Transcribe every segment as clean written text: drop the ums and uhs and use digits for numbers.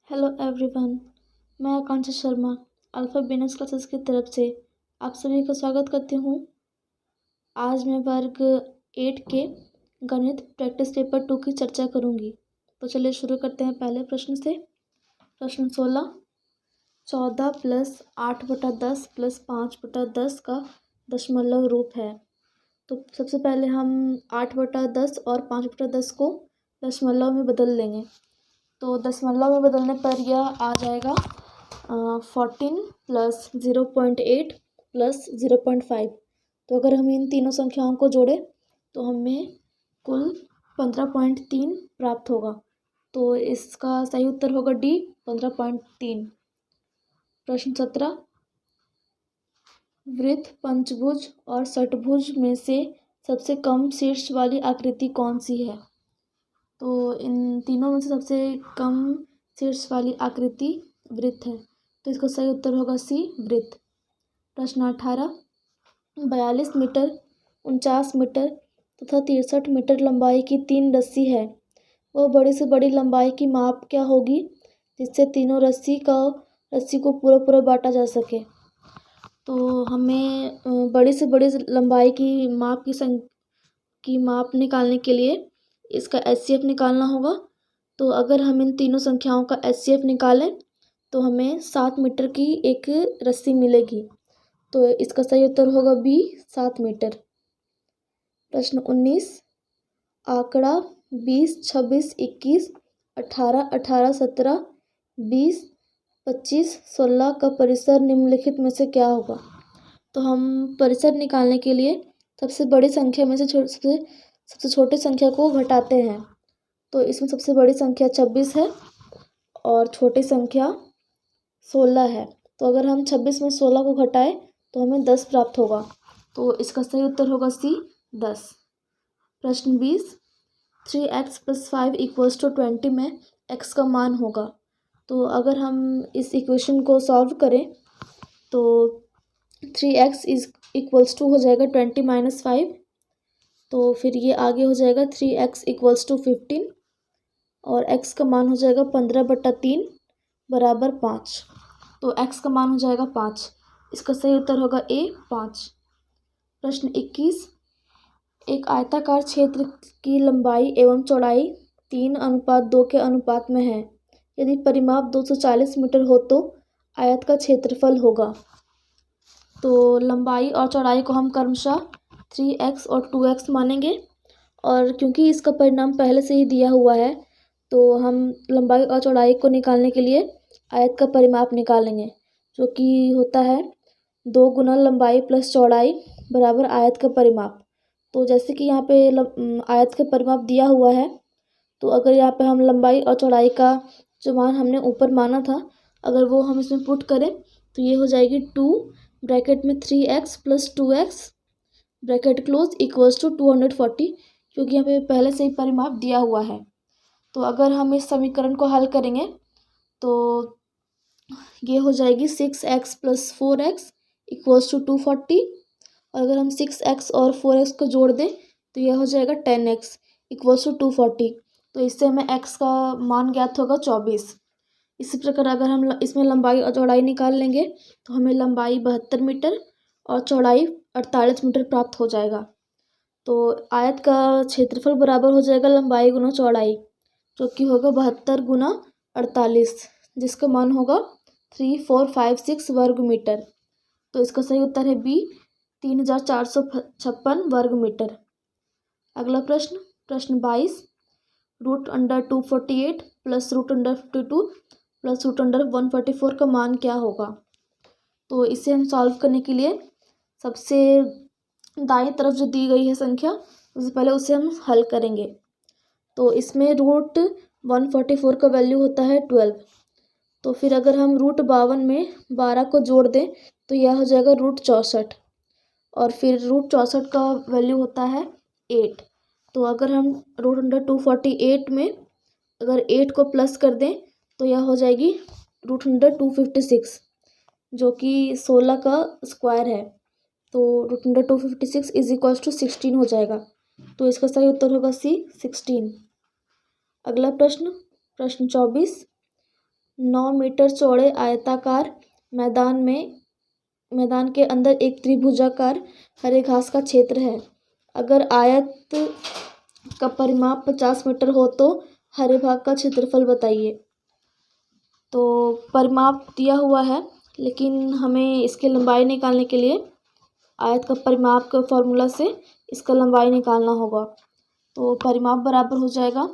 Hello everyone. मैं आकांक्षा Sharma alpha business classes की तरफ से आप सभी का स्वागत करती हूँ। आज मैं वर्ग 8 के गणित प्रैक्टिस पेपर 2 की चर्चा करूँगी। तो चलिए शुरू करते हैं पहले प्रश्न से। प्रश्न 16, 14 + 8/10 + 5/10 का दशमलव रूप है। तो सबसे पहले हम 8/10 और 5/10 को दशमलव में बदल लेंगे। तो दशमलव में बदलने पर यह आ जाएगा 14 + 0.8 + 0.5। तो अगर हम इन तीनों संख्याओं को जोड़ें तो हमें कुल 15.3 प्राप्त होगा। तो इसका सही उत्तर होगा डी, 15.3। प्रश्न 17, वृत्त, पंचभुज और षटभुज में से सबसे कम शीर्ष वाली आकृति कौन सी है? तो इन तीनों में से सबसे कम शीर्ष वाली आकृति वृत्त है। तो इसका सही उत्तर होगा सी, वृत्त। प्रश्न 18, 42 मीटर, 49 मीटर तथा 63 मीटर लंबाई की 3 रस्सी है। वह बड़ी से बड़ी लंबाई की माप क्या होगी जिससे तीनों रस्सी को पूरा पूरा बांटा जा सके? तो हमें बड़ी से बड़ी लंबाई की माप निकालने के लिए इसका HCF निकालना होगा। तो अगर हम इन तीनों संख्याओं का HCF निकालें तो हमें 7 मीटर की एक रस्सी मिलेगी। तो इसका सही उत्तर होगा बी, 7 मीटर। प्रश्न 19, आंकड़ा 20, 26, 21, 18, 18, 17, 20, 25, 16 का परिसर निम्नलिखित में से क्या होगा? तो हम परिसर निकालने के लिए सबसे बड़ी संख्या में से सबसे छोटी संख्या को घटाते हैं। तो इसमें सबसे बड़ी संख्या 26 है और छोटी संख्या 16 है। तो अगर हम 26 में 16 को घटाएं तो हमें 10 प्राप्त होगा। तो इसका सही उत्तर होगा सी, 10। प्रश्न 20, 3x + 5 = 20 में x का मान होगा। तो अगर हम इस इक्वेशन को सॉल्व करें तो 3x = हो जाएगा 20 - 5। तो फिर ये आगे हो जाएगा 3x = 15 और x का मान हो जाएगा 15/3 = 5। तो x का मान हो जाएगा 5। इसका सही उत्तर होगा ए, 5। प्रश्न 21, एक आयताकार क्षेत्र की लंबाई एवं चौड़ाई 3:2 के अनुपात में है। यदि परिमाप 240 मीटर हो तो आयत का क्षेत्रफल होगा। तो लंबाई और चौड़ाई को हम क्रमशः 3x और 2x मानेंगे और क्योंकि इसका परिणाम पहले से ही दिया हुआ है तो हम लंबाई और चौड़ाई को निकालने के लिए आयत का परिमाप निकालेंगे, जो कि होता है 2 गुना लंबाई + चौड़ाई बराबर आयत का परिमाप। तो जैसे कि यहाँ पे आयत का परिमाप दिया हुआ है, तो अगर यहाँ पे हम लंबाई और चौड़ाई का जो मान हमने ऊपर माना था अगर वो हम इसमें पुट करें तो ये हो जाएगी 2 ब्रैकेट में 3x + 2x ब्रैकेट क्लोज = 240, क्योंकि यहाँ पे पहले से ही परिमाप दिया हुआ है। तो अगर हम इस समीकरण को हल करेंगे तो ये हो जाएगी 6x + 4x = 240 और अगर हम 6x और 4x को जोड़ दें तो यह हो जाएगा 10x = 240। तो इससे हमें x का मान ज्ञात होगा 24। इसी प्रकार अगर हम इसमें लंबाई और चौड़ाई निकाल लेंगे तो हमें लंबाई 72 मीटर और चौड़ाई 48 मीटर प्राप्त हो जाएगा। तो आयत का क्षेत्रफल बराबर हो जाएगा लंबाई गुना चौड़ाई, जो कि होगा 72 गुना 48, जिसका मान होगा 3456 वर्ग मीटर। तो इसका सही उत्तर है बी, 3456 वर्ग मीटर। अगला प्रश्न, प्रश्न 22, √248 + √52 + √144 का मान क्या होगा? तो इसे हम सॉल्व करने के लिए सबसे दाईं तरफ जो दी गई है संख्या उससे पहले उसे हम हल करेंगे। तो इसमें √144 का वैल्यू होता है 12। तो फिर अगर हम √52 में 12 को जोड़ दें तो यह हो जाएगा √64 और फिर √64 का वैल्यू होता है 8। तो अगर हम √248 में अगर 8 को प्लस कर दें तो यह हो जाएगी √256, जो कि 16 का स्क्वायर है। तो √256 = 16 हो जाएगा। तो इसका सही उत्तर होगा सी, 16। अगला प्रश्न, प्रश्न 24, 9 मीटर चौड़े आयताकार मैदान के अंदर एक त्रिभुजाकार हरे घास का क्षेत्र है। अगर आयत का परिमाप 50 मीटर हो तो हरे भाग का क्षेत्रफल बताइए। तो परिमाप दिया हुआ है, लेकिन हमें इसकी लंबाई निकालने के लिए आयत का परिमाप के फॉर्मूला से इसका लंबाई निकालना होगा। तो परिमाप बराबर हो जाएगा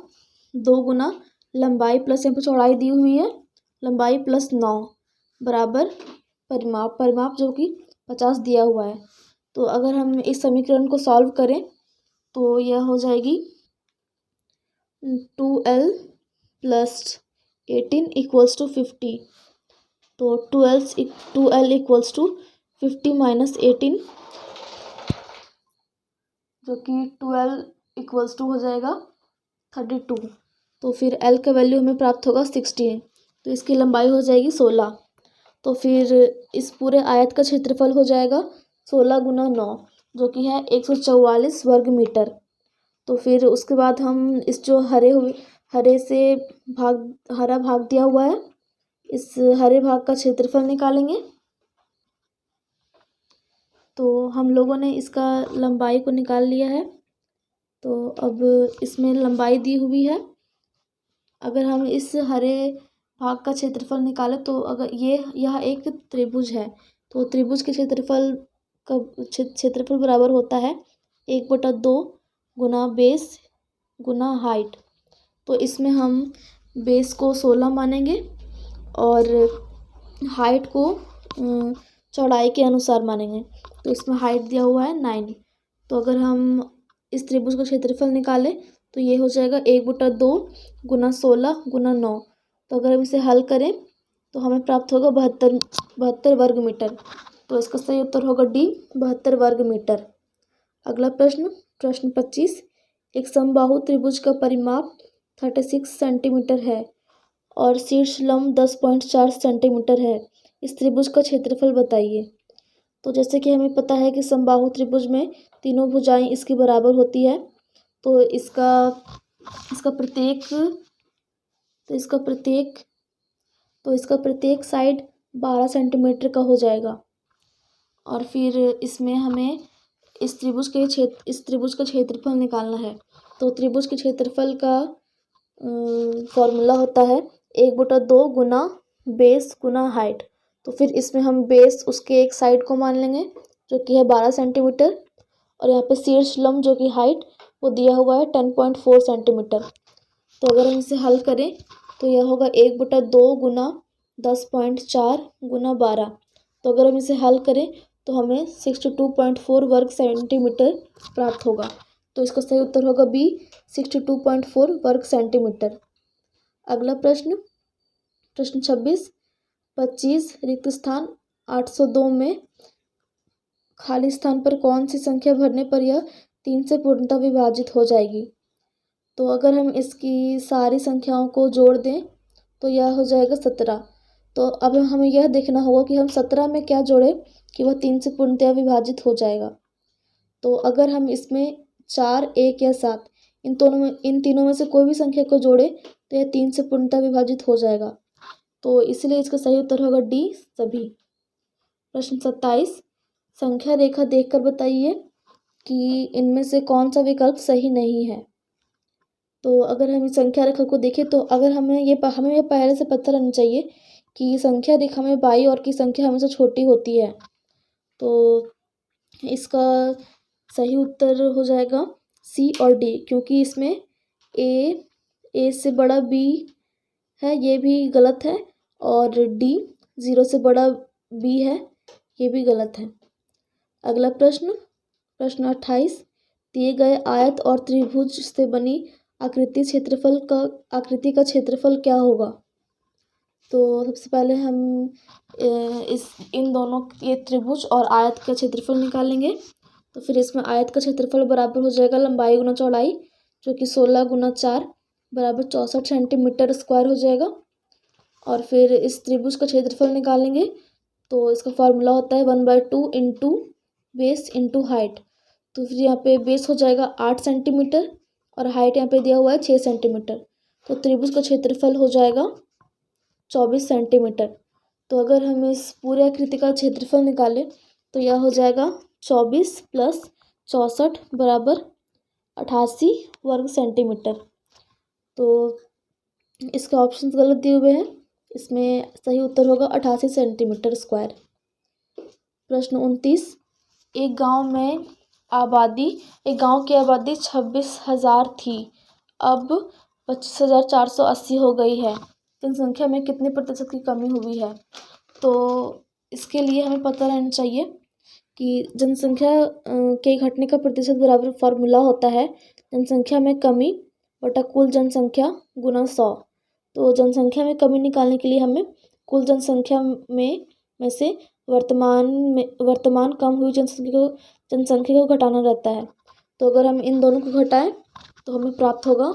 2 गुना लंबाई प्लस यहाँ पर चौड़ाई दी हुई है, लंबाई प्लस 9 बराबर परिमाप जो कि 50 दिया हुआ है। तो अगर हम इस समीकरण को सॉल्व करें तो यह हो जाएगी 2L + 18 = 50। तो 2L = 50 - 18, जो कि 12 = हो जाएगा 32। तो फिर L का वैल्यू हमें प्राप्त होगा 16। तो इसकी लंबाई हो जाएगी 16। तो फिर इस पूरे आयत का क्षेत्रफल हो जाएगा 16 × 9, जो कि है 144 वर्ग मीटर। तो फिर उसके बाद हम इस जो हरे से हरा भाग दिया हुआ है, इस हरे भाग का क्षेत्रफल निकालेंगे। तो हम लोगों ने इसका लंबाई को निकाल लिया है। तो अब इसमें लंबाई दी हुई है। अगर हम इस हरे भाग का क्षेत्रफल निकालें तो अगर यह एक त्रिभुज है, तो त्रिभुज के क्षेत्रफल बराबर होता है 1/2 गुना बेस गुना हाइट। तो इसमें हम बेस को 16 मानेंगे और हाइट को चौड़ाई के अनुसार मानेंगे। तो इसमें हाइट दिया हुआ है 9। तो अगर हम इस त्रिभुज का क्षेत्रफल निकालें तो ये हो जाएगा 1/2 गुना 16 गुना 9। तो अगर हम इसे हल करें तो हमें प्राप्त होगा 72 वर्ग मीटर। तो इसका सही उत्तर होगा डी, 72 वर्ग मीटर। अगला प्रश्न 25। एक समबाहु त्रिभुज का परिमाप 36 सेंटीमीटर है और शीर्ष लंब 10.4 सेंटीमीटर है। इस त्रिभुज का क्षेत्रफल बताइए। तो जैसे कि हमें पता है कि समबाहु त्रिभुज में तीनों भुजाएं इसके बराबर होती है। तो इसका प्रत्येक साइड 12 सेंटीमीटर का हो जाएगा। और फिर इसमें हमें इस त्रिभुज का क्षेत्रफल निकालना है। तो त्रिभुज के क्षेत्रफल का फॉर्मूला होता है 1/2 गुना बेस गुना हाइट। तो फिर इसमें हम बेस उसके एक साइड को मान लेंगे, जो कि है 12 सेंटीमीटर, और यहाँ पे शीर्ष लंब जो कि हाइट वो दिया हुआ है 10.4 सेंटीमीटर। तो अगर हम इसे हल करें तो यह होगा 1/2 गुना 10.4 गुना 12। तो अगर हम इसे हल करें तो हमें 62.4 वर्ग सेंटीमीटर प्राप्त होगा। तो इसका सही उत्तर होगा बी, 62.4 वर्ग सेंटीमीटर। अगला प्रश्न 26। 25 रिक्त स्थान 802 में खाली स्थान पर कौन सी संख्या भरने पर यह 3 से पूर्णतः विभाजित हो जाएगी। तो अगर हम इसकी सारी संख्याओं को जोड़ दें तो यह हो जाएगा 17। तो अब हमें यह देखना होगा कि हम 17 में क्या जोड़ें कि वह 3 से पूर्णतः विभाजित हो जाएगा। तो अगर हम इसमें 4, 1 या 7 इन तीनों में से कोई भी संख्या को जोड़े तो यह 3 से पूर्णतः विभाजित हो जाएगा। तो इसलिए इसका सही उत्तर होगा डी, सभी। प्रश्न 27। संख्या रेखा देखकर बताइए कि इनमें से कौन सा विकल्प सही नहीं है। तो अगर हम इस संख्या रेखा को देखें तो अगर हमें ये पहले से पता रहना चाहिए कि संख्या रेखा में बाई ओर की संख्या हमेशा छोटी होती है। तो इसका सही उत्तर हो जाएगा सी और डी, क्योंकि इसमें ए से बड़ा बी है, ये भी गलत है, और डी 0 से बड़ा बी है, ये भी गलत है। अगला प्रश्न 28। दिए गए आयत और त्रिभुज से बनी आकृति का क्षेत्रफल क्या होगा। तो सबसे पहले हम इन दोनों ये त्रिभुज और आयत का क्षेत्रफल निकालेंगे। तो फिर इसमें आयत का क्षेत्रफल बराबर हो जाएगा लंबाई गुना चौड़ाई, जो कि 16 गुना 4 बराबर 64 सेंटीमीटर स्क्वायर हो जाएगा। और फिर इस त्रिभुज का क्षेत्रफल निकालेंगे तो इसका फॉर्मूला होता है 1/2 इंटू बेस इंटू हाइट। तो फिर यहाँ पे बेस हो जाएगा 8 सेंटीमीटर और हाइट यहाँ पे दिया हुआ है 6 सेंटीमीटर। तो त्रिभुज का क्षेत्रफल हो जाएगा 24 सेंटीमीटर। तो अगर हम इस पूरे आकृति का क्षेत्रफल निकालें तो यह हो जाएगा 24 प्लस 64 बराबर 88 वर्ग सेंटीमीटर। तो इसके ऑप्शंस गलत दिए हुए हैं, इसमें सही उत्तर होगा 88 सेंटीमीटर स्क्वायर। प्रश्न 29, एक गांव की आबादी 26,000 थी, अब 25,480 हो गई है। जनसंख्या में कितने प्रतिशत की कमी हुई है? तो इसके लिए हमें पता रहना चाहिए कि जनसंख्या के घटने का प्रतिशत बराबर फॉर्मूला होता है जनसंख्या में कमी बटा कुल जनसंख्या गुना 100। तो जनसंख्या में कमी निकालने के लिए हमें कुल जनसंख्या में से वर्तमान कम हुई जनसंख्या को घटाना रहता है। तो अगर हम इन दोनों को घटाएं तो हमें प्राप्त होगा,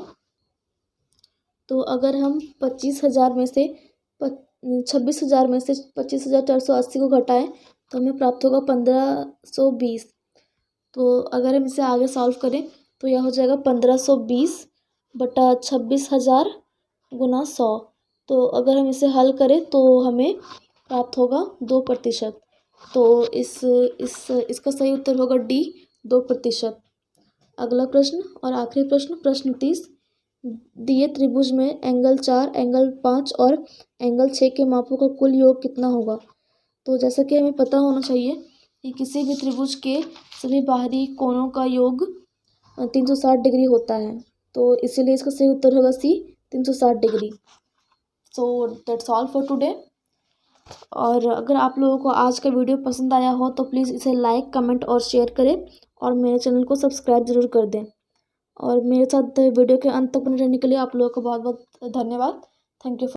तो अगर हम 26,000 में से 25,480 को घटाएं तो हमें प्राप्त होगा 1520। तो अगर हम इसे आगे सॉल्व करें तो यह हो जाएगा 1520 बटा 26,000 गुना 100। तो अगर हम इसे हल करें तो हमें प्राप्त होगा 2%। तो इसका सही उत्तर होगा डी, 2%। अगला प्रश्न और आखिरी प्रश्न, प्रश्न 30, दिए त्रिभुज में एंगल 4, एंगल 5 और एंगल 6 के मापों का कुल योग कितना होगा? तो जैसा कि हमें पता होना चाहिए कि किसी भी त्रिभुज के सभी बाहरी कोणों का योग 360 डिग्री होता है, तो इसीलिए इसका सही उत्तर होगा सी, 360 degree. So that's all for today. और अगर आप लोगों को आज का वीडियो पसंद आया हो तो प्लीज़ इसे लाइक, कमेंट और शेयर करें और मेरे चैनल को सब्सक्राइब ज़रूर कर दें। और मेरे साथ वीडियो के अंत तक बने रहने के लिए आप लोगों को बहुत बहुत धन्यवाद। Thank you.